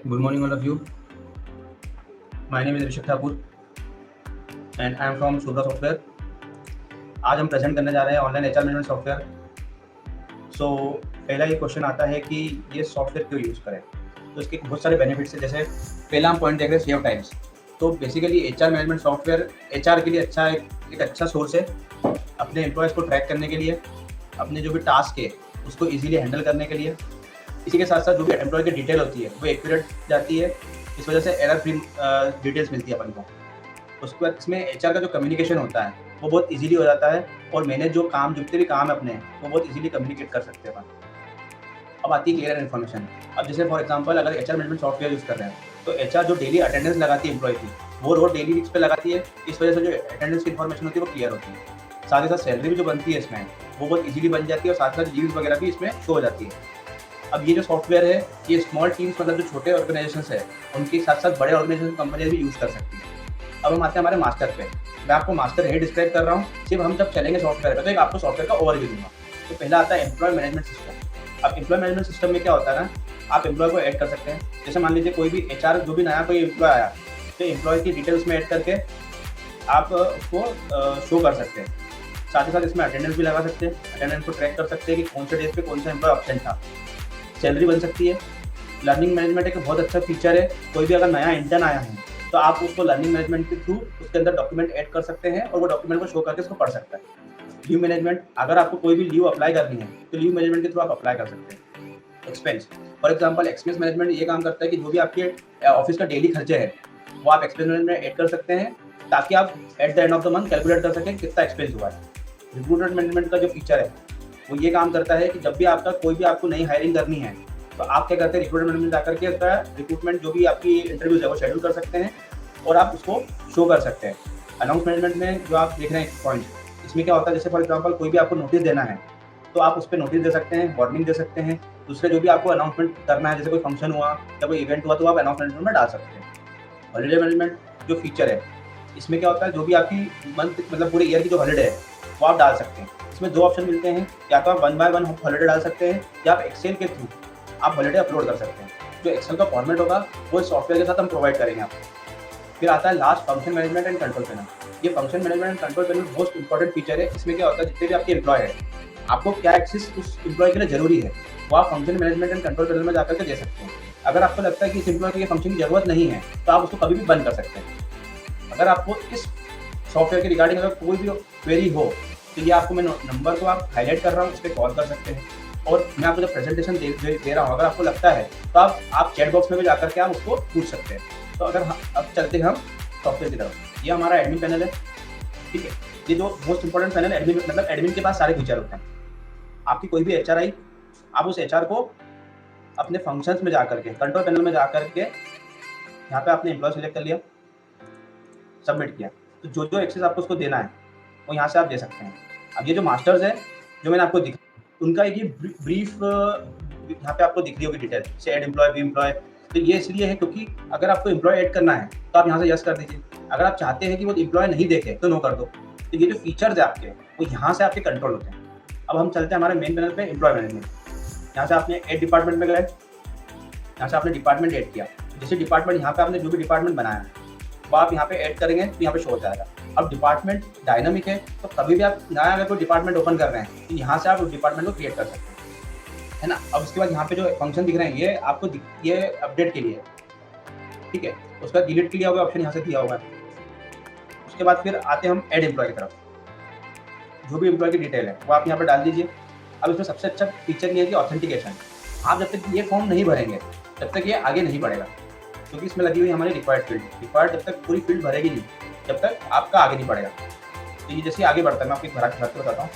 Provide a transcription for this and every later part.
Good morning, all of you. My name is Rishabh Thakur and I am from Subra Software. आज हम present करने जा रहे हैं ऑनलाइन एचआर मैनेजमेंट सॉफ्टवेयर। सो पहला ये क्वेश्चन आता है कि ये सॉफ्टवेयर क्यों यूज़ करें। तो इसके बहुत सारे बेनिफिट्स हैं। जैसे पहला हम पॉइंट देख रहे हैं सेव टाइम्स। तो basically HR management software HR के लिए एक अच्छा सोर्स है अपने एम्प्लॉयज़ को ट्रैक करने के लिए, अपने जो भी टास्क है उसको ईजिली हैंडल करने के लिए। इसी के साथ साथ जो भी एम्प्लॉय की डिटेल होती है वो एक्यूरेट जाती है, इस वजह से एरर फ्री डिटेल्स मिलती है अपन को। उसके बाद इसमें एचआर का जो कम्युनिकेशन होता है वो बहुत इजीली हो जाता है और मैनेज जो काम जितने भी काम है अपने वो बहुत इजीली कम्युनिकेट कर सकते हैं अपन। अब आती है क्लियर इन्फॉर्मेशन। अब जैसे फॉर एग्जांपल अगर एचआर मैनेजमेंट सॉफ्टवेयर यूज़ कर रहे हैं तो एचआर जो डेली अटेंडेंस लगाती है एम्प्लॉय की वो रोज डेली वीक्स पे लगाती है। इस वजह से जो अटेंडेंस की इन्फॉर्मेशन होती है वो क्लियर होती है। साथ ही साथ सैलरी भी जो बनती है इसमें वो बहुत इजीली बन जाती है और साथ साथ लीव्स वगैरह भी इसमें शो हो जाती है। अब ये जो सॉफ्टवेयर है ये स्मॉल टीम्स मतलब जो छोटे ऑर्गेनाइजेशन है उनके साथ साथ बड़े ऑर्गेनाइजेशन कंपनियां भी यूज़ कर सकती है। अब हम आते हैं हमारे मास्टर पे। मैं आपको मास्टर है डिस्क्राइब कर रहा हूँ। सिर्फ हम जब चलेंगे सॉफ्टवेयर पे तो एक आपको सॉफ्टवेयर का ओवरव्यू दूंगा। तो पहला आता है एम्प्लॉय मैनेजमेंट सिस्टम। अब एम्प्लॉय मैनेजमेंट सिस्टम में क्या होता है ना, आप एम्प्लॉय को ऐड कर सकते हैं। जैसे मान लीजिए कोई भी एचआर जो भी नया कोई एम्प्लॉय आया तो एम्प्लॉय की डिटेल्स में ऐड करके आप उसको शो कर सकते हैं। साथ ही साथ इसमें अटेंडेंस भी लगा सकते हैं। अटेंडेंस को ट्रैक कर सकते हैं कि कौन से डेज पे कौन सा एम्प्लॉय एब्सेंट था। सैलरी बन सकती है। लर्निंग मैनेजमेंट एक बहुत अच्छा फीचर है। कोई भी अगर नया इंटर्न आया है तो आप उसको लर्निंग मैनेजमेंट के थ्रू उसके अंदर डॉक्यूमेंट ऐड कर सकते हैं और वो डॉक्यूमेंट को शो करके उसको पढ़ सकता है। लीव मैनेजमेंट, अगर आपको कोई भी लीव अप्लाई करनी है तो लीव मैनेजमेंट के थ्रू आप अप्लाई कर सकते हैं। Expense, for example expense management ये काम करता है कि जो भी आपके ऑफिस का डेली खर्चे है वो आप एक्सपेंस मैनेजमेंट में ऐड कर सकते हैं ताकि आप at the end of the month calculate कर सकें कितना एक्सपेंस हुआ है। रिक्रूटमेंट मैनेजमेंट का जो फीचर है वो ये काम करता है कि जब भी आपका कोई भी आपको नई हायरिंग करनी है तो आप क्या करते हैं, रिक्रूटमेंट में जाकर के उसका रिक्रूटमेंट जो भी आपकी इंटरव्यूज है वो शेड्यूल कर सकते हैं और आप उसको शो कर सकते हैं। अनाउंस मैनेजमेंट में जो आप देख रहे हैं पॉइंट, इसमें क्या होता है, जैसे फॉर एग्जांपल कोई भी आपको नोटिस देना है तो आप उस पर नोटिस दे सकते हैं, वार्निंग दे सकते हैं। दूसरे जो भी आपको अनाउंसमेंट करना है, जैसे कोई फंक्शन हुआ या कोई इवेंट हुआ तो आप अनाउंसमेंट में डाल सकते हैं। हॉलीडे मैनेजमेंट जो फीचर है इसमें क्या होता है, जो भी आपकी मंथ मतलब पूरे ईयर की जो हॉलीडे है वो आप डाल सकते हैं। इसमें दो ऑप्शन मिलते हैं, या तो आप 1 बाय 1 हॉलीडे डाल सकते हैं या आप एक्सेल के थ्रू आप हॉलीडे अपलोड कर सकते हैं। जो एक्सेल का फॉर्मेट होगा वो इस सॉफ्टवेयर के साथ हम प्रोवाइड करेंगे आपको। फिर आता है last function management and control panel. ये function management and control panel most important feature है। इसमें क्या होता है, जितने भी आपके एम्प्लॉय है आपको क्या एक्सेस उस एम्प्लॉय के लिए जरूरी है वो आप function management and control panel में जाकर के दे सकते हैं। अगर आपको लगता है कि इस एम्प्लॉय को ये फंक्शन की जरूरत नहीं है तो आप उसको कभी भी बंद कर सकते हैं। अगर आपको इस सॉफ्टवेयर के रिगार्डिंग अगर कोई भी क्वेरी हो तो ये आपको मैं नंबर को आप हाईलाइट कर रहा हूँ, उस पर कॉल कर सकते हैं और मैं आपको जब प्रेजेंटेशन दे रहा हूँ अगर आपको लगता है तो आप चैट बॉक्स में भी जाकर के आप उसको पूछ सकते हैं। तो अगर अब चलते हैं हम सॉफ्टवेयर की तरफ। ये हमारा एडमिन पैनल है, ठीक है। ये जो मोस्ट इंपॉर्टेंट पैनल एडमिन, मतलब एडमिन के पास सारे फीचर होते हैं। आपकी कोई भी एचआर आई, आप उस एचआर को अपने फंक्शंस में जाकर के कंट्रोल पैनल में जाकर के यहाँ पे आपने एम्प्लॉय सेलेक्ट कर लिया, सबमिट किया, तो जो जो एक्सेस आपको उसको देना है वो यहाँ से आप दे सकते हैं। अब ये जो मास्टर्स है जो मैंने आपको दिखा, उनका एक ये ब्रीफ यहाँ पे आपको दिख रही होगी डिटेल से ऐड एम्प्लॉय, वी एम्प्लॉय। तो ये इसलिए है क्योंकि अगर आपको एम्प्लॉय ऐड करना है तो आप यहाँ से यस कर दीजिए। अगर आप चाहते हैं कि वो एम्प्लॉय नहीं देखे तो नो कर दो। तो ये जो फीचर्स है आपके वो यहाँ से आपके कंट्रोल होते हैं। अब हम चलते हैं हमारे मेन पैनल पे एम्प्लॉय मैनेजमेंट। यहाँ से आपने ऐड डिपार्टमेंट में गए, यहाँ से आपने डिपार्टमेंट ऐड किया। जैसे डिपार्टमेंट यहाँ पे आपने जो भी डिपार्टमेंट बनाया है वो आप यहाँ पे ऐड करेंगे तो यहाँ पे शो हो जाएगा। अब डिपार्टमेंट डायनामिक है तो कभी भी आप नया अगर कोई डिपार्टमेंट ओपन कर रहे हैं तो यहाँ से आप उस डिपार्टमेंट को क्रिएट कर सकते हैं, है ना। अब उसके बाद यहाँ पे जो फंक्शन दिख रहे हैं ये आपको ये अपडेट के लिए, ठीक है। उसका डिलीट के लिए होगा ऑप्शन यहाँ से दिया होगा। उसके बाद फिर आते हैं हम ऐड एम्प्लॉय की तरफ। जो भी एम्प्लॉय की डिटेल है वो आप यहाँ पर डाल दीजिए। अब इसमें सबसे अच्छा फीचर ये है कि ऑथेंटिकेशन। आप जब तक ये फॉर्म नहीं भरेंगे तब तक ये आगे नहीं बढ़ेगा, क्योंकि इसमें लगी हुई हमारी रिक्वायर्ड फील्ड। रिक्वायर्ड जब तक पूरी फील्ड भरेगी नहीं जब तक आपका आगे नहीं बढ़ेगा। तो ये जैसे आगे बढ़ता है मैं आपको एक भरा के बताता हूँ।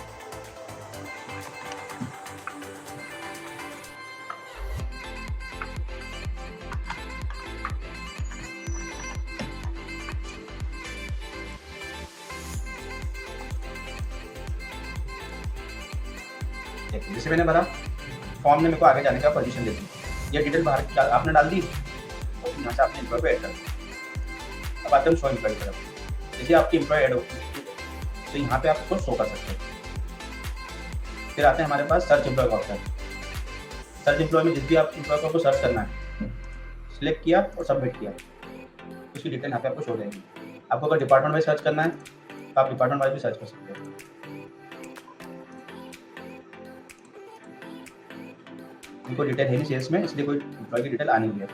जैसे मैंने भरा फॉर्म ने मेरे को आगे जाने का परमिशन दे दी। ये डिटेल बाहर आपने डाल दी और यहाँ से आपने एम्प्लॉय को ऐड कर दिया। अब आते हैं शो एम्प्लॉय की तरफ। जैसे आपकी एम्प्लॉय ऐड होती है तो यहाँ पे आप उसको शो कर सकते हैं। फिर आते हैं हमारे पास सर्च एम्प्लॉय का ऑप्शन। सर्च एम्प्लॉय में जिस भी आप एम्प्लॉय को सर्च करना है, सिलेक्ट किया और सबमिट किया, उसकी डिटेल यहाँ पे आपको शो हो जाएगी। आपको अगर डिपार्टमेंट वाइज सर्च करना है तो आप डिपार्टमेंट वाइज भी सर्च कर सकते हो। इनको डिटेल है नहीं सेल्स में, इसलिए कोई एम्प्लॉय की डिटेल आनी है।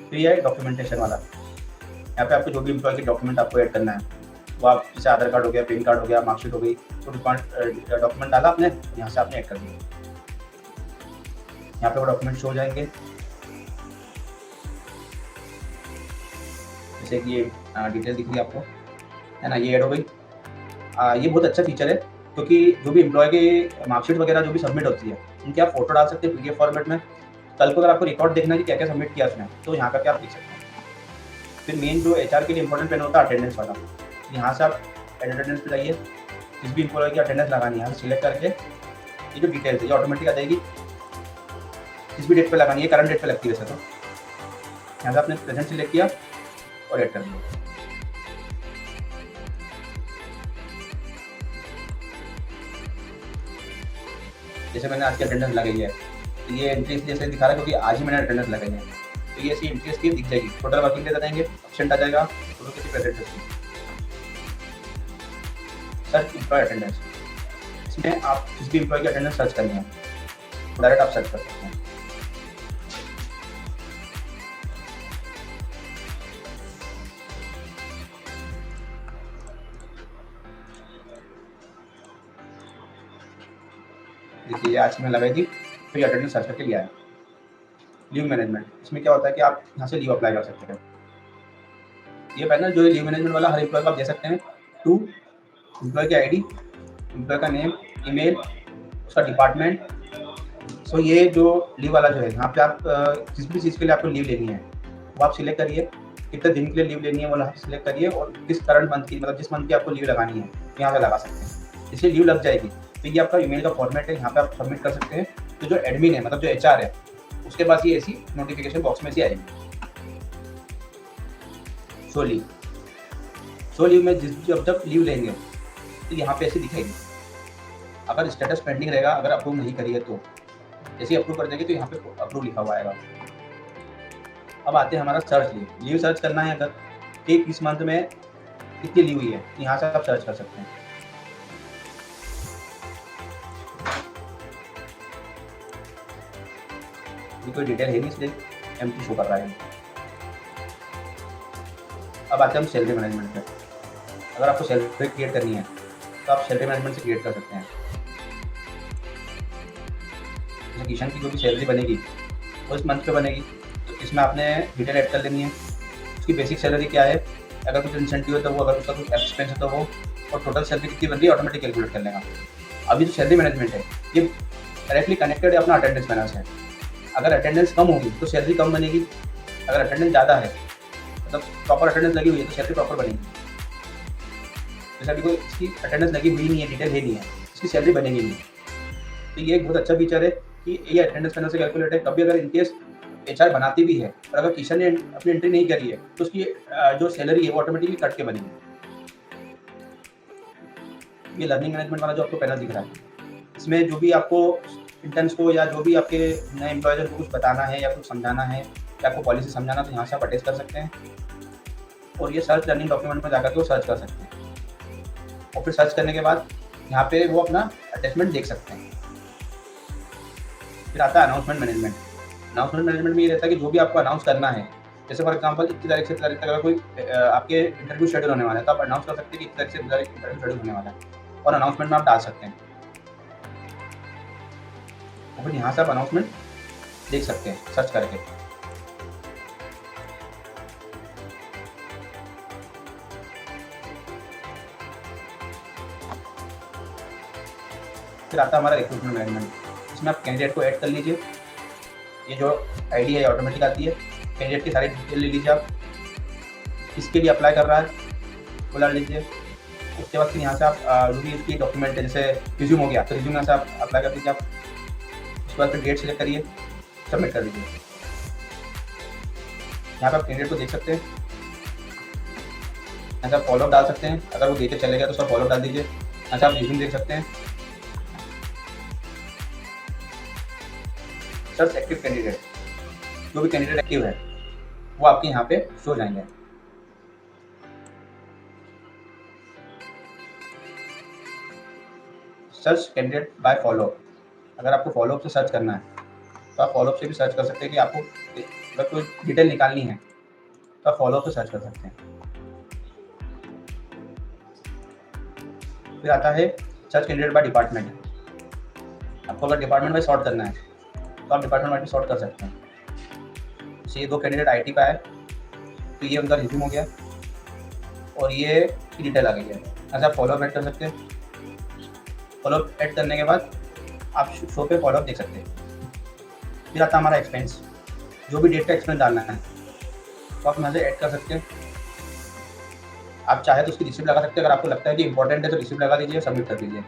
तो ये है डॉक्यूमेंटेशन वाला। यहाँ पे आपको जो भी एम्प्लॉय के डॉक्यूमेंट आपको ऐड करना है वो आप, जैसे आधार कार्ड हो गया, पैन कार्ड हो गया, मार्कशीट हो गई, तो डॉक्यूमेंट डाला आपने, यहाँ से आपने ऐड कर दिया। यहाँ पे वो डॉक्यूमेंट शो हो जाएंगे, जैसे कि ये डिटेल दिख रही है आपको, है ना, ये ऐड हो गई। ये बहुत अच्छा फीचर है, क्योंकि जो भी एम्प्लॉय की मार्कशीट वगैरह जो भी सबमिट होती है उनकी आप फोटो डाल सकते हैं PDF फॉर्मेट में। कल को अगर आपको रिकॉर्ड देखना है कि क्या क्या सबमिट किया उसने, तो यहाँ करके आप देख सकते हैं। फिर मेन जो HR के लिए इंपॉर्टेंट पेन होता है अटेंडेंस वाला, यहाँ से आप अटेंडेंस पे जाइए, जिस भी एम्प्लॉय की अटेंडेंस लगानी है यहाँ से सिलेक्ट करके ये जो डिटेल्स है ये ऑटोमेटिक आ जाएगी, जिस भी डेट पे लगानी है, करंट डेट पे लगती है वैसे तो। यहाँ से आपने प्रेजेंट सिलेक्ट किया और ऐड कर दिया। जैसे मैंने आज की अटेंडेंस लगाई है, तो ये एंट्री इसलिए से दिखा रहा है क्योंकि आज ही मैंने अटेंडेंस लगाई है, तो ये ऐसी एंट्री इसकी दिख जाएगी। टोटल वर्किंग डेज आ जाएंगे, एब्सेंट आ जाएगा, तो किसी प्रेजेंट है। सर्च एम्प्लॉय अटेंडेंस, इसमें आप जिस भी एम्प्लॉय की अटेंडेंस सर्च करनी है डायरेक्ट आप सर्च कर सकते हैं। देखिए आज मैंने लगाई थी, तो ये अटेंडेंस सर्च करके लिया है। लीव मैनेजमेंट, इसमें क्या होता है कि आप यहाँ से लीव अप्लाई कर सकते हैं। ये पैनल जो है लीव मैनेजमेंट वाला, हर एम्प्लॉय को आप दे सकते हैं। टू एम्प्लॉय की ID, एम्प्लॉय का नेम, ईमेल, उसका डिपार्टमेंट। सो ये जो लीव वाला जो है, यहाँ पे आप जिस भी चीज़ के लिए आपको लीव लेनी है वो आप सिलेक्ट करिए, कितने दिन के लिए लीव लेनी है वो सिलेक्ट करिए, और किस करंट मंथ की, मतलब जिस मंथ की आपको लीव लगानी है यहाँ पे लगा सकते हैं। इसलिए लीव लग जाएगी। तो ये आपका ईमेल का फॉर्मेट है, यहाँ पे आप सबमिट कर सकते हैं। तो जो एडमिन है, मतलब जो HR है, उसके पास ये ऐसी नोटिफिकेशन बॉक्स में से आएगी। शो लीव में जब लीव लेंगे तो यहाँ पे ऐसी दिखेगी। अगर स्टेटस पेंडिंग रहेगा, अगर अप्रूव नहीं करिए तो जैसे अप्रूव कर देंगे तो यहाँ पे अप्रूव लिखा हुआ आएगा। अब आते हैं हमारा सर्च लीव सर्च करना है अगर कि किस मंथ में कितनी लीव हुई है, यहाँ से आप सर्च कर सकते हैं। कोई डिटेल है नहीं इसलिए एम्प्टी शो कर रहा है। अब आते हैं हम सैलरी मैनेजमेंट पे। अगर आपको सैलरी क्रिएट करनी है तो आप सैलरी मैनेजमेंट से क्रिएट कर सकते हैं। जैसे किशन की जो भी सैलरी बनेगी वो इस मंथ पे बनेगी, तो इसमें आपने डिटेल ऐड कर लेनी है। उसकी बेसिक सैलरी क्या है, अगर कुछ इंसेंटिव है तो वो, अगर उसका कुछ एक्सपेंस है तो वो, और टोटल सैलरी कितनी बन रही है ऑटोमेटिक कैलकुलेट कर लेगा। अभी जो सैलरी मैनेजमेंट है ये डायरेक्टली कनेक्टेड है अपना अटेंडेंस पैनल से। अगर अटेंडेंस कम होगी तो सैलरी कम बनेगी, अगर अटेंडेंस ज़्यादा है, मतलब प्रॉपर अटेंडेंस लगी हुई है, तो सैलरी प्रॉपर बनेगी। जैसे अभी कोई इसकी अटेंडेंस लगी हुई नहीं है, डिटेल है नहीं है, इसकी सैलरी बनेगी नहीं। तो ये एक बहुत अच्छा फीचर है कि ये अटेंडेंस पैनल से कैलकुलेट है। कभी अगर इनकेस HR बनाती भी है और अगर किशन ने अपनी एंट्री नहीं करी है तो उसकी जो सैलरी है वो ऑटोमेटिकली कट के बनेगी। ये लर्निंग मैनेजमेंट वाला जो आपको पैनल दिख रहा है, इसमें जो भी आपको इंटर्न्स को या जो भी आपके नए एम्प्लॉयज़ को कुछ बताना है या कुछ समझाना है या आपको पॉलिसी समझाना, तो यहाँ से आप अटैच कर सकते हैं। और ये सर्च लर्निंग डॉक्यूमेंट में जाकर के वो सर्च कर सकते हैं, और फिर सर्च करने के बाद यहाँ पे वो अपना अटैचमेंट देख सकते हैं। फिर आता है अनाउंसमेंट मैनेजमेंट। अनाउंसमेंट मैनेजमेंट में ये रहता है कि जो भी आपको अनाउंस करना है, जैसे फॉर एग्जांपल इतनी तारीख से इतनी तारीख तक अगर कोई आपके इंटरव्यू शेड्यूल होने वाला है तो आप अनाउंस कर सकते हैं कि इतनी तारीख से इतनी तारीख इंटरव्यू शेड्यूल होने वाला है, और अनाउंसमेंट में आप डाल सकते हैं। और फिर यहाँ से आप अनाउंसमेंट देख सकते हैं सर्च करके। फिर आता है हमारा रिक्रूटमेंट मैनेजमेंट। इसमें आप कैंडिडेट को ऐड कर लीजिए, ये जो ID है ऑटोमेटिक आती है। कैंडिडेट की सारी डिटेल ले लीजिए आप, किसके लिए अप्लाई कर रहा है वो डाल लीजिए। उसके बाद फिर यहाँ से आप जो भी इसकी डॉक्यूमेंट है, जैसे रिज्यूम हो गया तो रिज्यूम यहाँ से आप अप्लाई कर दीजिए आप। उसके बाद फिर डेट सेलेक्ट करिए, सबमिट कर दीजिए। यहाँ पर आप कैंडिडेट को देख सकते हैं, यहाँ से आप फॉलोअप डाल सकते हैं। अगर वो देखे चले गया तो उसका फॉलोअप डाल दीजिए। यहाँ से आप रिज्यूम देख सकते हैं। सर्च एक्टिव कैंडिडेट, जो भी कैंडिडेट एक्टिव है वो आपके यहाँ पे शो हो जाएंगे। Search candidate by follow. अगर आपको फॉलोअप से सर्च करना है तो आप फॉलोअप से भी सर्च कर सकते हैं कि आपको अगर कोई डिटेल निकालनी है तो आप फॉलोअप से सर्च कर सकते हैं। फिर आता है सर्च कैंडिडेट बाय डिपार्टमेंट। आपको अगर डिपार्टमेंट में सॉर्ट करना है तो आप डिपार्टमेंट में सॉर्ट कर सकते हैं। जैसे ये 2 कैंडिडेट आईटी का है तो ये उनका रिज्यूम हो गया और ये डिटेल आ गई है। ऐसे आप फॉलोअप ऐड कर सकते हैं। फॉलोअप ऐड करने के बाद आप शो पे फॉलोअप देख सकते हैं। फिर आता है हमारा एक्सपेंस। जो भी डेट का एक्सपेंस डालना है तो आप यहाँ से ऐड कर सकते हैं। आप चाहे तो उसकी रिसिप्ट लगा सकते हैं। अगर आपको लगता है कि इंपॉर्टेंट है तो रिसिप्ट लगा दीजिए, सबमिट कर दीजिए।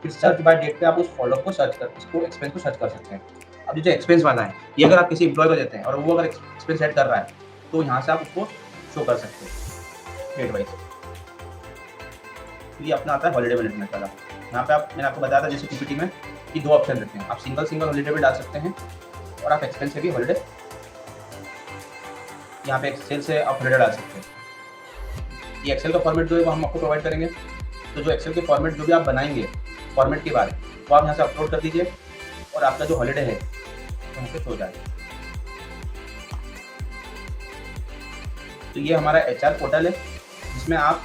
फिर सर्च बाय डेट पे आप उस फॉलोअप को सर्च कर उसको एक्सपेंस को सर्च कर सकते हैं। अब जो एक्सपेंस वाला है ये अगर आप किसी एम्प्लॉय को देते हैं और वो अगर एक्सपेंस ऐड कर रहा है तो यहाँ से आप उसको शो कर सकते हैं डेट वाइज। ये अपना आता है हॉलीडे मैनेजमेंट वाला। यहाँ पे मैंने आपको बताया था जैसे पीपीटी में कि 2 ऑप्शन रहते हैं। आप सिंगल हॉलीडे भी डाल सकते हैं और आप एक्सपेंस से भी हॉलीडे यहाँ पे एक्सेल से आप हॉलीडे डाल सकते हैं। ये एक्सेल का फॉर्मेट जो है वो हम आपको प्रोवाइड करेंगे। तो जो एक्सेल के फॉर्मेट जो भी आप बनाएंगे फॉर्मेट के बाद वो आप यहाँ से अपलोड कर दीजिए और आपका जो हॉलीडे है वहाँ पे हो जाएगा। तो ये हमारा एचआर पोर्टल है जिसमें आप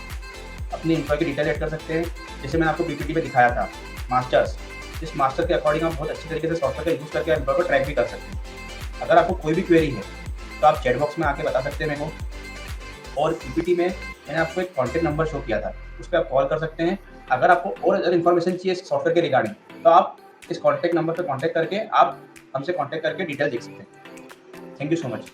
अपनी एम्प्लॉय की डिटेल ऐड कर सकते हैं। जैसे मैंने आपको पीपीटी में दिखाया था मास्टर्स, इस मास्टर के अकॉर्डिंग आप बहुत अच्छी तरीके से सॉफ्टवेयर का यूज़ करके एम्प्लॉय को ट्रैक भी कर सकते हैं। अगर आपको कोई भी क्वेरी है तो आप चैट बॉक्स में आके बता सकते हैं मेरे को। और पीपीटी में मैंने आपको एक कॉन्टैक्ट नंबर शो किया था, उस पर आप कॉल कर सकते हैं। अगर आपको और अदर इन्फॉर्मेशन चाहिए सॉफ्टवेयर के रिगार्डिंग तो आप इस कॉन्टैक्ट नंबर पर कॉन्टैक्ट करके आप हमसे कॉन्टैक्ट करके डिटेल देख सकते हैं। Thank you so much.